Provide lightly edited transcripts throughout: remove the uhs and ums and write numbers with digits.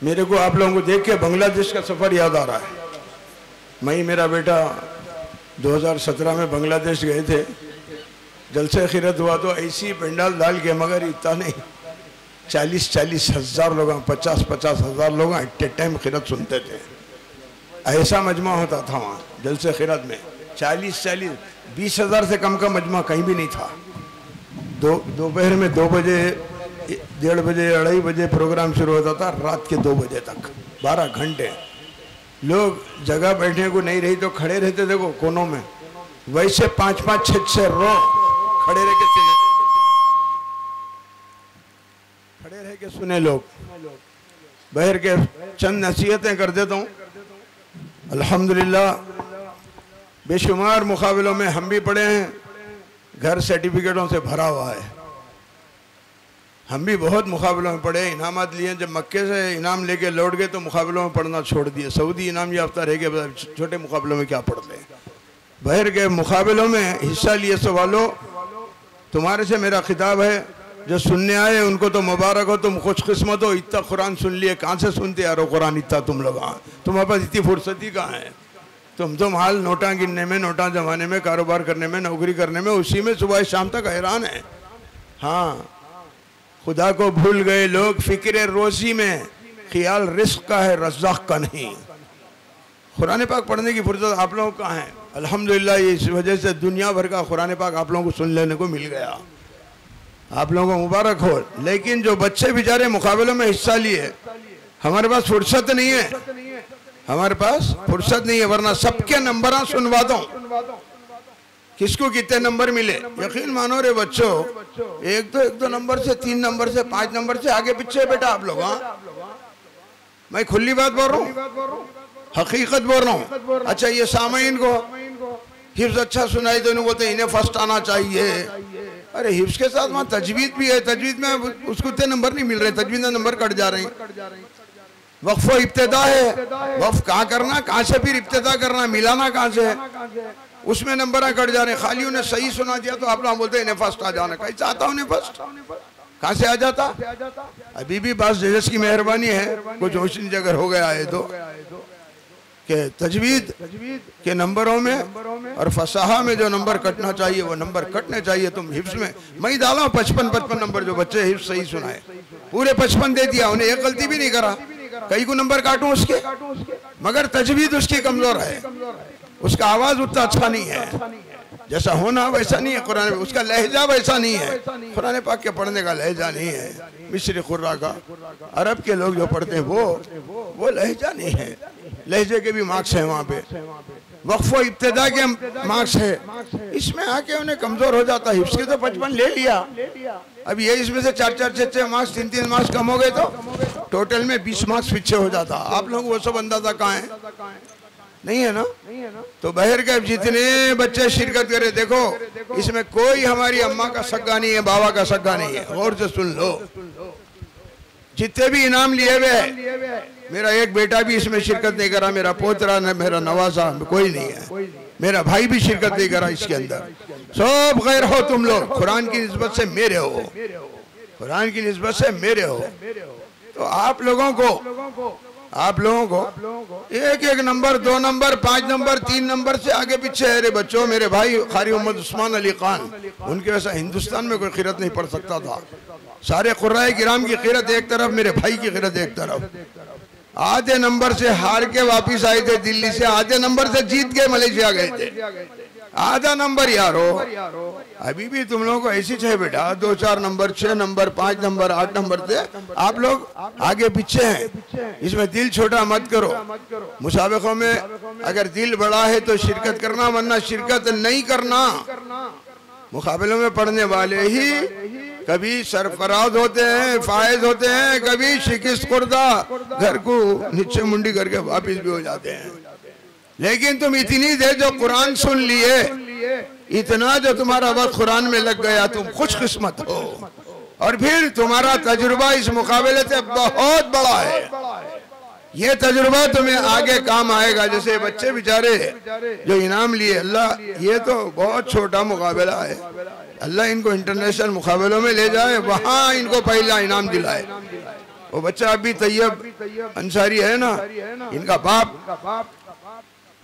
मेरे को आप लोगों को देख के बांग्लादेश का सफ़र याद आ रहा है। मैं मेरा बेटा 2017 में बांग्लादेश गए थे, जलसे खिरत हुआ तो ऐसी पंडाल डाल के, मगर इतना नहीं, 40-40 हज़ार लोग, 50-50 हज़ार लोग एट ए टाइम खिरत सुनते थे। ऐसा मजमा होता था वहाँ जलसे खिरत में। 40-40 20 हज़ार से कम का मजमा कहीं भी नहीं था। दोपहर में 2 बजे, 1:30 बजे, 2:30 बजे प्रोग्राम शुरू होता था, रात के 2 बजे तक 12 घंटे। लोग जगह बैठने को नहीं रही तो खड़े रहते थे वो कोनों में, वैसे 5-5, 6-6 रो खड़े रह के सुने लोग। बहर के चंद नसीहतें कर देता हूँ। अल्हम्दुलिल्लाह बेशुमार मुकाबलों में हम भी पढ़े हैं, घर सर्टिफिकेटों से भरा हुआ है। हम भी बहुत मुकाबलों में पढ़े, इनामात लिए। जब मक्के से इनाम लेके लौट गए तो मुकाबलों में पढ़ना छोड़ दिए। सऊदी इनाम याफ्ता रह गए, छोटे मुकाबलों में क्या पढ़ते हैं। बहर के मुकाबलों में हिस्सा लिए सो वालों, तुम्हारे से मेरा खिताब है, जो सुनने आए उनको तो मुबारक हो, तुम खुशकिस्मत हो। इतना कुरान सुन लिए, कहाँ से सुनते यारो कुरान इतना तुम लोग? तुम्हारे पास इतनी फुर्सती कहाँ है? तुम हाल नोटा गिनने में, नोटा जमाने में, कारोबार करने में, नौकरी करने में, उसी में सुबह शाम तक हैरान है। हाँ, खुदा को भूल गए लोग फिक्र रोजी में, ख्याल रिस्क का है, रज़्ज़ाक़ का नहीं। कुरान पाक पढ़ने की फुर्सत आप लोगों का है। अल्हम्दुलिल्लाह इस वजह से दुनिया भर का कुरान पाक आप लोगों को सुन लेने को मिल गया। आप लोगों को मुबारक हो। लेकिन जो बच्चे बेचारे मुकाबलों में हिस्सा लिए, हमारे पास फुर्सत नहीं है, हमारे पास फुर्सत नहीं है, वरना सबके नंबर सुनवा दो। किसको कितने नंबर मिले? यकीन मानो रे बच्चों, एक दो नंबर से, 3 नंबर से, 5 नंबर से आगे पीछे बेटा आप लोग। हाँ, मैं खुली बात बोल रहा हूँ, हकीकत बोल रहा हूँ। अच्छा, ये सामाइन को हिफ्ज अच्छा सुनाई तो बोलते इन्हें फर्स्ट आना चाहिए। अरे हिफ्ज के साथ वहाँ तजवीद भी है, तजवीद में उसको इतने नंबर नहीं मिल रहे, तजवीद में नंबर कट जा रहे हैं। वक्फ इब्तिदा है, वक्फ कहाँ करना, कहाँ से फिर इब्तिदा करना, मिलाना कहाँ से है, उसमें नंबर कट जा रहे हैं। खाली उन्हें सही सुना दिया तो आप लोग बोलते हैं इन्हें फर्स्ट आ जाना। कैसे आता उन्हें फर्स्ट? कहाँ से आ जाता? अभी भी बस जज की मेहरबानी है, कुछ होशी जगह हो गया है तो कि तजवीद के नंबरों में और फसाहा में जो नंबर कटना चाहिए वो नंबर कटने चाहिए। तुम हिफ्स में मैं डाला 55 नंबर, जो बच्चे हिफ्स सही सुनाए पूरे 55 दे दिया, उन्हें एक गलती भी नहीं करा। कई को नंबर काटूं उसके, मगर तजवीद उसकी कमजोर है, उसका आवाज उतना अच्छा नहीं है, जैसा होना वैसा नहीं है कुरान में, उसका लहजा वैसा नहीं है, कुरान पाक के पढ़ने का लहजा नहीं है। मिस्री खुर्रा का, अरब के लोग जो पढ़ते हैं वो लहजा नहीं है। लहजे के भी मार्क्स हैं वहाँ पे, वक्फ इब्तिदा के मार्क्स है, इसमें आके उन्हें कमजोर हो जाता है। इसके तो 55 ले लिया, अब ये इसमें से 4-4, 6-6 मार्क्स, 3-3 मार्क्स कम हो गए तो टोटल में 20 मार्क्स पीछे हो जाता। आप लोग वो सब अंदाजा कहाँ है? नहीं है ना? तो बहर के जितने बच्चे शिरकत करे, देखो इसमें कोई हमारी अम्मा का सगा नहीं है, बाबा का सगा नहीं है, गौर से सुन लो। जितने भी इनाम लिए हुए हैं, मेरा एक बेटा भी इसमें शिरकत नहीं करा, मेरा पोतरा न मेरा नवासा कोई नहीं है, मेरा भाई भी शिरकत नहीं करा इसके अंदर। सब गैर हो तुम लोग, कुरान की निस्बत से मेरे हो, कुरान की निस्बत से मेरे हो। तो आप लोगों को एक नंबर, 2 नंबर, 5 नंबर, 3 नंबर से आगे पीछे है रे बच्चों। मेरे भाई कारी मोहम्मद उस्मान अली खान, उनके वैसा हिंदुस्तान में कोई खिरत नहीं पढ़ सकता था। सारे कुर्राए किराम की खिरत एक तरफ, मेरे भाई की खिरत एक तरफ। आधे नंबर से हार के वापिस आए थे दिल्ली से, आधे नंबर से जीत के मलेशिया गए थे। आधा नंबर यारो, अभी भी तुम लोगों को ऐसी है बेटा, 2-4 नंबर, 6 नंबर, 5 नंबर, 8 नंबर से आप लोग आगे पीछे हैं। इसमें दिल छोटा मत करो। मुसाबकों में अगर दिल बड़ा है तो शिरकत करना, वरना शिरकत नहीं करना। मुकाबलों में पढ़ने वाले ही कभी सरफराज होते हैं, फायज होते हैं, कभी शिकस्त खुर्दा घर को नीचे मुंडी करके वापिस भी हो जाते हैं। लेकिन तुम इतनी देर जो कुरान सुन लिए, इतना जो तुम्हारा वक्त कुरान में लग गया, तुम खुशकिस्मत हो। और फिर तुम्हारा तजुर्बा इस मुकाबले से बहुत बड़ा है। ये तजुर्बा तुम्हें आगे काम आएगा। जैसे बच्चे बेचारे जो इनाम लिए, अल्लाह ये तो बहुत छोटा मुकाबला है, अल्लाह इनको इंटरनेशनल मुकाबलों में ले जाए, वहाँ इनको पहला इनाम दिलाए। वो बच्चा अभी तैयब अंसारी है ना, इनका बाप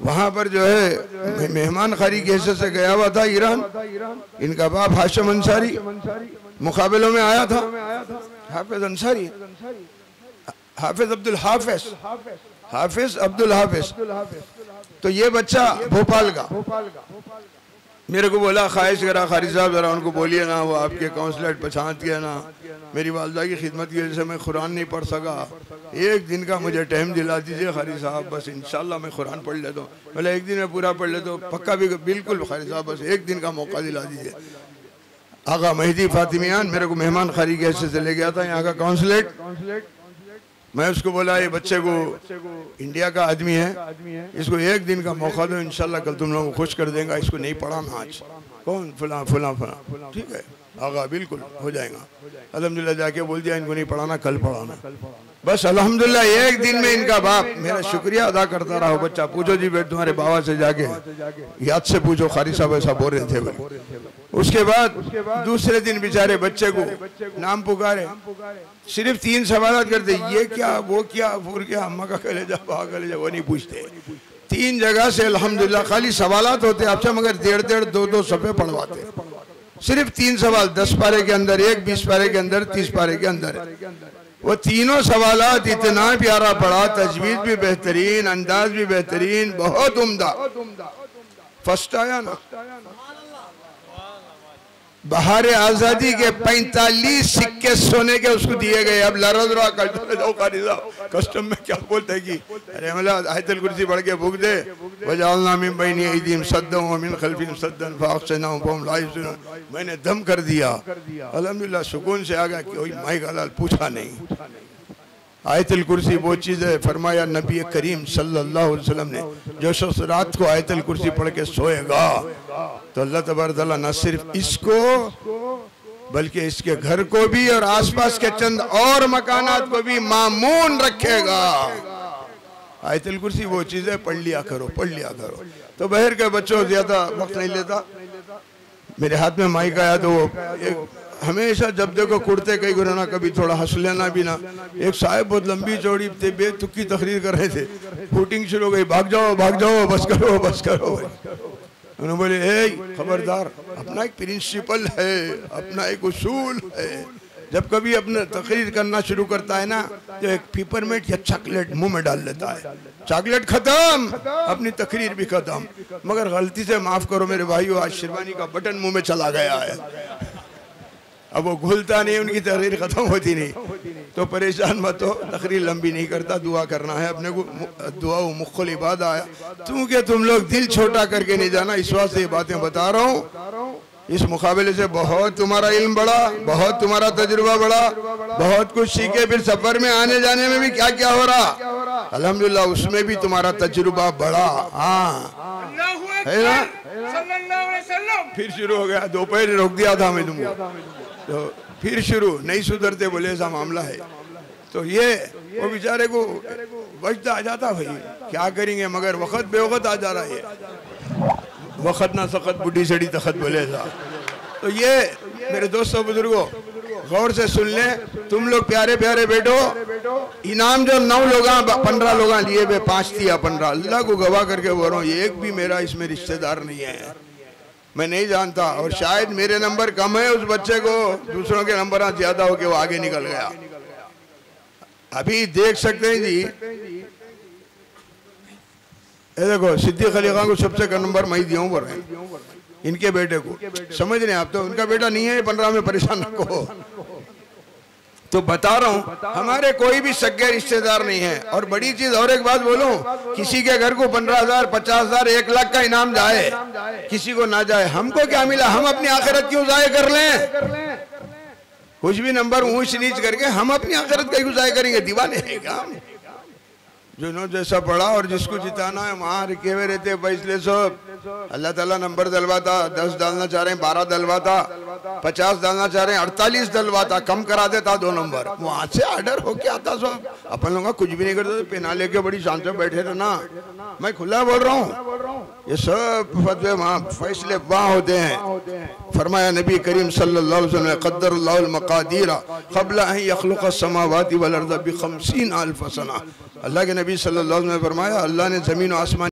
वहां पर जो है मेहमान खारी की हैसियत से गया हुआ था ईरान। इनका बाप हाशिम अंसारी मुकाबलों में आया था, हाफिज अंसारी, हाफिज अब्दुल हाफिज। तो ये बच्चा भोपाल का मेरे को बोला, ख्वाहिश करा ख़ारी साहब ज़रा उनको बोलिए ना, वो आपके काउंसलेट पहचान किया ना, मेरी वालदा की खिदमत की वजह से मैं कुरान नहीं पढ़ सका, एक दिन का मुझे टाइम दिला दीजिए ख़ारी साहब, बस इंशाल्लाह मैं कुरान पढ़ लेता हूँ। बोले एक दिन में पूरा पढ़ लेता हूँ, पक्का भी, बिल्कुल ख़ारी साहब बस एक दिन का मौका दिला दीजिए। आगा मेहदी फातिमियान मेरे को मेहमान खारी के ऐसे से ले गया था यहाँ का काउंसलेट। मैं उसको बोला ये बच्चे को इंडिया का आदमी है, इसको एक दिन का मौका दो, इंशाल्लाह कल तुम लोगों को खुश कर देगा। इसको नहीं पढ़ाना आज, कौन फला फला फला, ठीक है आगा बिल्कुल हो जाएगा। अल्हम्दुलिल्लाह जाके बोल दिया इनको नहीं पढ़ाना, कल पढ़ाना। बस अल्हम्दुलिल्लाह एक दिन में इनका बाप मेरा शुक्रिया अदा करता रहा। बच्चा पूछो जी बेट तुम्हारे बाबा से जाके याद से पूछो, ख़ारी साहब ऐसा बोल रहे थे। उसके बाद दूसरे दिन बेचारे बच्चे को नाम पुकारे, सिर्फ 3 सवाल करते, ये क्या वो क्या फूर क्या, अम्मा का कलेजा बाबा कलेजा, वो नहीं पूछते। 3 जगह से अल्हम्दुलिल्लाह खाली सवालात होते आपसे, मगर 1.5 2 सफ़े पढ़वाते। सिर्फ 3 सवाल 10 पारे के अंदर, एक 20 पारे के अंदर, 30 पारे के अंदर। वो तीनों सवालात इतना प्यारा पढ़ा, तजवीज़ भी बेहतरीन, अंदाज भी बेहतरीन, बहुत उम्दा। फर्स्ट आया ना। बहार आज़ादी के 45 सिक्के सोने के उसको दिए गए। अब लरज रहा कस्टम में क्या बोलते हैं कि अरे मतलब आयतुल कुर्सी पढ़ के भूख दे, वजालना मिन बैनी अयदीहिम सद्दन व मिन खल्फिहिम सद्दन फअग़शयनाहुम फहुम ला युबसिरून। मैंने दम कर दिया, अल्हम्दुलिल्लाह सुकून से आ गया कि कोई माई हलाल पूछा नहीं। आयतुल कुर्सी वो चीज़ है, फरमाया नबी करीम सल्लल्लाहु अलैहि वसल्लम ने, जो शख्स रात को आयतुल कुर्सी पढ़ के सोएगा तो अल्लाह तबारक तआला न सिर्फ इसको बल्कि इसके घर को भी और आसपास के चंद और मकानात को भी मामून रखेगा। आयतुल कुर्सी वो चीज़ है, पढ़ लिया करो, पढ़ लिया करो। तो बहर के बच्चों ज़्यादा वक्त नहीं लेता, मेरे हाथ में माइक आया तो हमेशा जब देखो कुर्ते कई गुना, कभी थोड़ा हंस लेना भी ना। एक साहब बहुत लंबी चौड़ी बेतुकी तकरीर कर रहे थे, शूटिंग शुरू हो गई, भाग जाओ बस करो बस करो। उन्होंने बोले ए खबरदार, अपना एक प्रिंसिपल है, अपना एक उसूल है। जब कभी अपने तकरीर करना शुरू करता है ना तो एक पेपरमेंट या चॉकलेट मुंह में डाल लेता है, चॉकलेट खत्म, अपनी तकरीर भी खत्म। मगर गलती से माफ करो मेरे भाइयों, आज शेरवानी का बटन मुंह में चला गया है, अब वो घुलता नहीं, उनकी तकरीर खत्म होती नहीं। तो परेशान मत हो, तकरीर लंबी नहीं करता, दुआ करना है अपने को, दुआ मुख्कुल इबादा आया। क्योंकि तुम लोग दिल छोटा करके नहीं जाना, इस वास्ते ये बातें बता रहा हूँ। इस मुकाबले से बहुत तुम्हारा इल्म बढ़ा, बहुत तुम्हारा तजुर्बा बढ़ा, बहुत कुछ सीखे। फिर सफर में आने जाने में भी क्या क्या हो रहा, अल्हम्दुलिल्लाह उसमें भी तुम्हारा तजुर्बा बढ़ा। हाँ है ना। फिर शुरू हो गया, दोपहर रोक दिया था मैं तुमको, तो फिर शुरू नहीं सुधरते, बोले ऐसा मामला है। तो ये वो बेचारे को वक्त आ जाता, भाई क्या करेंगे, मगर वक्त बेवक्त आ जा रहा है, वक्त ना सखत बुढ़ी सड़ी तखत बोले ऐसा। तो ये मेरे दोस्तों बुजुर्गों गौर से सुन ले, तुम लोग प्यारे प्यारे बैठो। इनाम जो 9 लोग 15 लोग लिए, 5 दिया 15, अल्लाह को गवाह करके बोल रहा हूँ, एक भी मेरा इसमें रिश्तेदार नहीं है, मैं नहीं जानता। और शायद मेरे नंबर कम है, उस बच्चे को दूसरों के नंबर ज्यादा हो के वो आगे निकल गया। अभी देख सकते हैं जी, ये देखो सिद्दीक अली खान को सबसे कम नंबर मैं दिया हूँ, बोल रहे हैं इनके बेटे को, समझ रहे हैं आप। तो उनका बेटा नहीं है, 15 में परेशान रखो। तो बता रहा हूँ, हमारे कोई भी सगे रिश्तेदार नहीं है। और बड़ी चीज और एक बात बोलूं, किसी के घर को 15,000 50,000 1 लाख का इनाम जाए, किसी को ना जाए, हमको क्या मिला, हम अपनी आखिरत क्यों जाए कर लें। कुछ भी नंबर ऊंच नीच करके हम अपनी आखिरत का क्यों जाए करेंगे, दीवाने हैं क्या हम। जो जैसा पढ़ा और जिसको जिताना है वहां रुके हुए रहते फैसले सब। अल्लाह ताला नंबर डलवाता, 10 डालना चाह रहे हैं 12 डलवाता, 50 डालना चाह रहे हैं 48 डलवाता, कम करा देता 2 नंबर। वहां से ऑर्डर होके आता सब। अपन लोग कुछ भी नहीं करते, पेना लेके बड़ी शान से बैठे रहना। मैं खुला बोल रहा हूँ, ये सब फतवे वहाँ फैसले वहाँ होते हैं। फरमाया नबी करीम सल्लल्लाहु अलैहि वसल्लम, क़द्दरल्लाहुल मक़ादीरा क़ब्ल अन यख़्लुक़ अस्समावाति वल अर्ज़ बि 50 अल्फ़ सना। अल्लाह के नबी सल्लल्लाहु अलैहि वसल्लम ने फरमाया, अल्लाह ने ज़मीन और आसमान